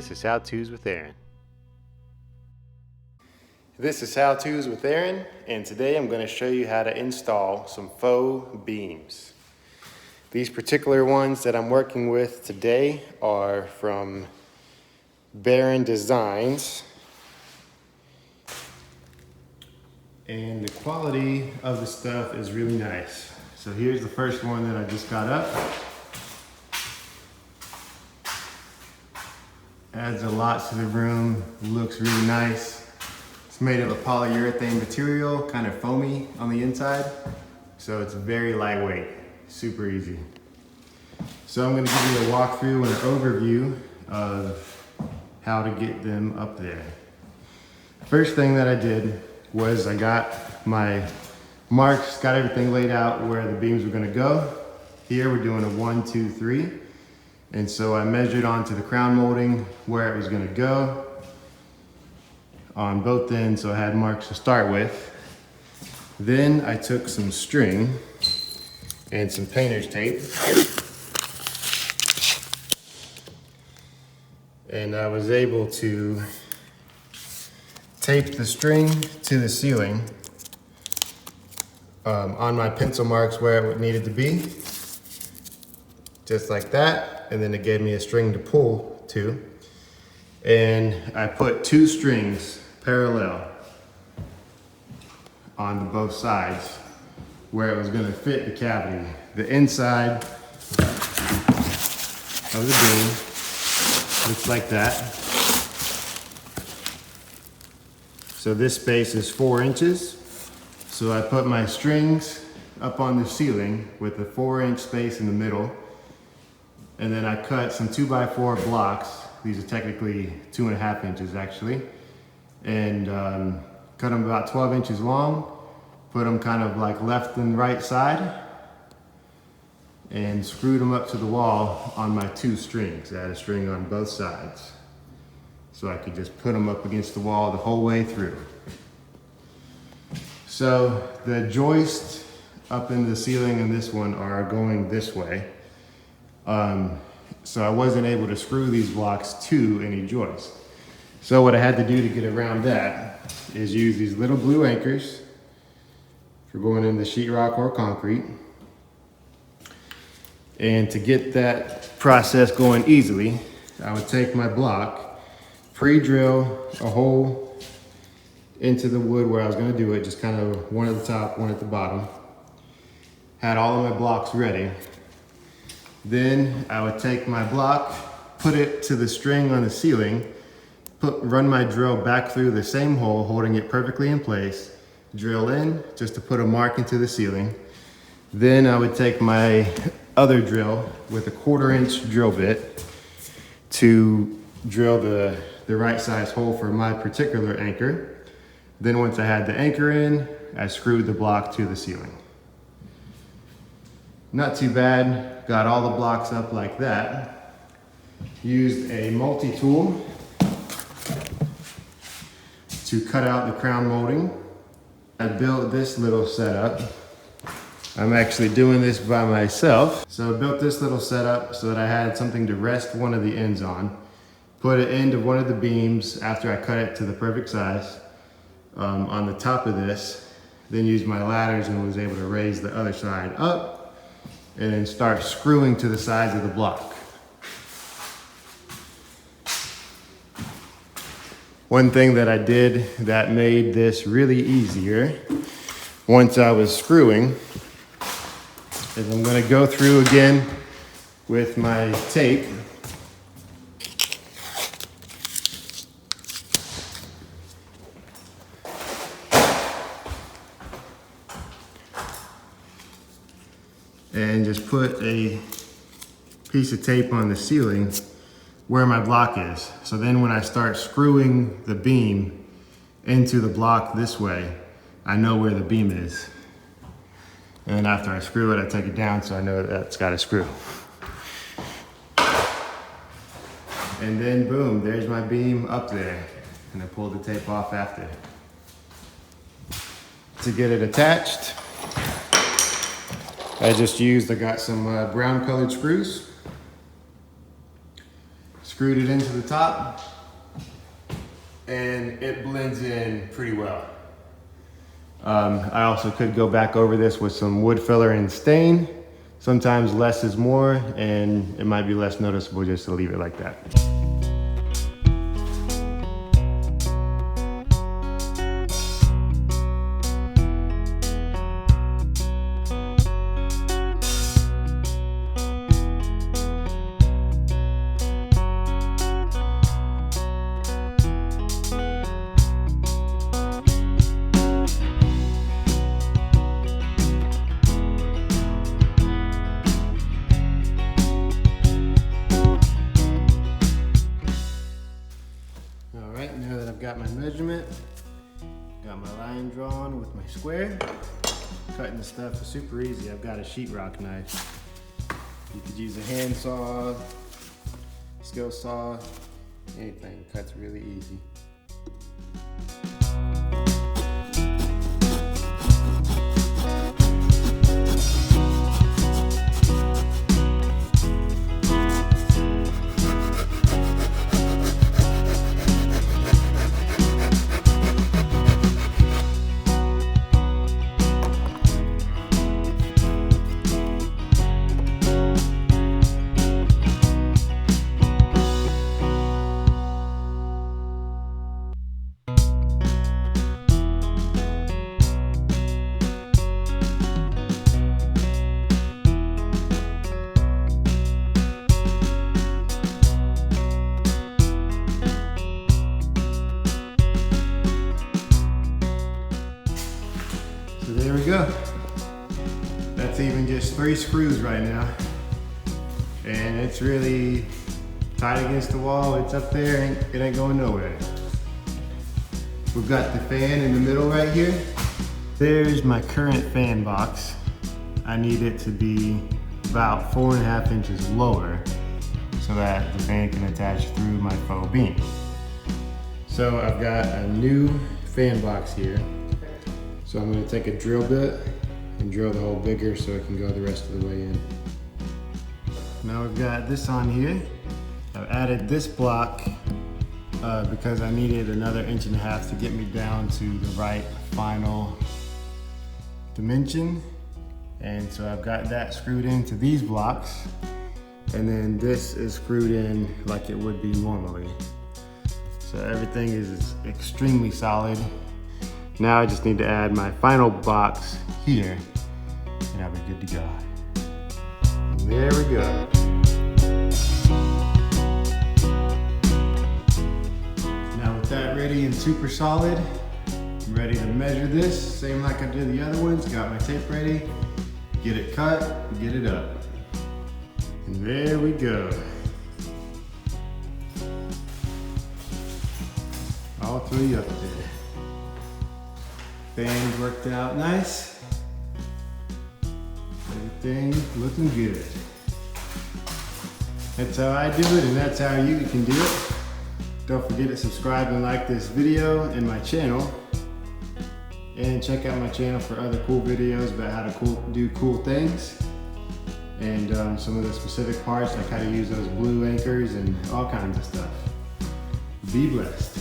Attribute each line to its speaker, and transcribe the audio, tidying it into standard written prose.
Speaker 1: This is How-Tos with Aaron. This is How-Tos with Aaron, and today I'm going to show you how to install some faux beams. These particular ones that I'm working with today are from Barron Designs, and the quality of the stuff is really nice. So here's the first one that I just got up. Adds a lot to the room, looks really nice. It's made of a polyurethane material, kind of foamy on the inside. So it's very lightweight, super easy. So I'm gonna give you a walkthrough and an overview of how to get them up there. First thing that I did was I got my marks, got everything laid out where the beams were gonna go. Here we're doing a 1, 2, 3. And so I measured onto the crown molding where it was gonna go on both ends, so I had marks to start with. Then I took some string and some painter's tape, and I was able to tape the string to the ceiling on my pencil marks where it needed to be, just like that. And then it gave me a string to pull to. And I put 2 strings parallel on both sides where it was gonna fit the cavity. The inside of the beam looks like that. So this space is 4 inches. So I put my strings up on the ceiling with a 4-inch space in the middle. And then I cut some 2x4 blocks. These are technically 2.5 inches actually. And cut them about 12 inches long. Put them kind of like left and right side. And screwed them up to the wall on my 2 strings. I had a string on both sides. So I could just put them up against the wall the whole way through. So the joist up in the ceiling and this one are going this way. So I wasn't able to screw these blocks to any joist. So what I had to do to get around that is use these little blue anchors for going in the sheetrock or concrete. And to get that process going easily, I would take my block, pre-drill a hole into the wood where I was gonna do it, just kind of one at the top, one at the bottom. Had all of my blocks ready. Then I would take my block, put it to the string on the ceiling, run my drill back through the same hole, holding it perfectly in place, drill in just to put a mark into the ceiling. Then I would take my other drill with a 1/4-inch drill bit to drill the right size hole for my particular anchor. Then once I had the anchor in, I screwed the block to the ceiling. Not too bad, got all the blocks up like that. Used a multi-tool to cut out the crown molding. I built this little setup. I'm actually doing this by myself. So I built this little setup so that I had something to rest one of the ends on. Put it into one of the beams after I cut it to the perfect size on the top of this. Then used my ladders and was able to raise the other side up and then start screwing to the sides of the block. One thing that I did that made this really easier, once I was screwing, is I'm gonna go through again with my tape. And just put a piece of tape on the ceiling where my block is. So then when I start screwing the beam into the block this way, I know where the beam is. And then after I screw it, I take it down so I know that's got a screw. And then boom, there's my beam up there. And I pulled the tape off after. To get it attached, I got some brown colored screws. screwed it into the top, and it blends in pretty well. I also could go back over this with some wood filler and stain. Sometimes less is more, and it might be less noticeable just to leave it like that. Now that I've got my measurement, got my line drawn with my square, cutting the stuff is super easy. I've got a sheetrock knife. You could use a hand saw, skill saw, anything. Cuts really easy. So there we go. That's even just 3 screws right now. And it's really tight against the wall. It's up there, and it ain't going nowhere. We've got the fan in the middle right here. There's my current fan box. I need it to be about 4.5 inches lower so that the fan can attach through my faux beam. So I've got a new fan box here. So I'm going to take a drill bit and drill the hole bigger so it can go the rest of the way in. Now we've got this on here. I've added this block because I needed another 1.5 inches to get me down to the right final dimension. And so I've got that screwed into these blocks. And then this is screwed in like it would be normally. So everything is extremely solid. Now I just need to add my final box here, and I'll be good to go. There we go. Now with that ready and super solid, I'm ready to measure this, same like I did the other ones. Got my tape ready, get it cut, get it up. And there we go. All 3 up there. Fan's worked out nice. Everything looking good. That's how I do it, and that's how you can do it. Don't forget to subscribe and like this video and my channel. And check out my channel for other cool videos about how to do cool things. And some of the specific parts, like how to use those blue anchors and all kinds of stuff. Be blessed.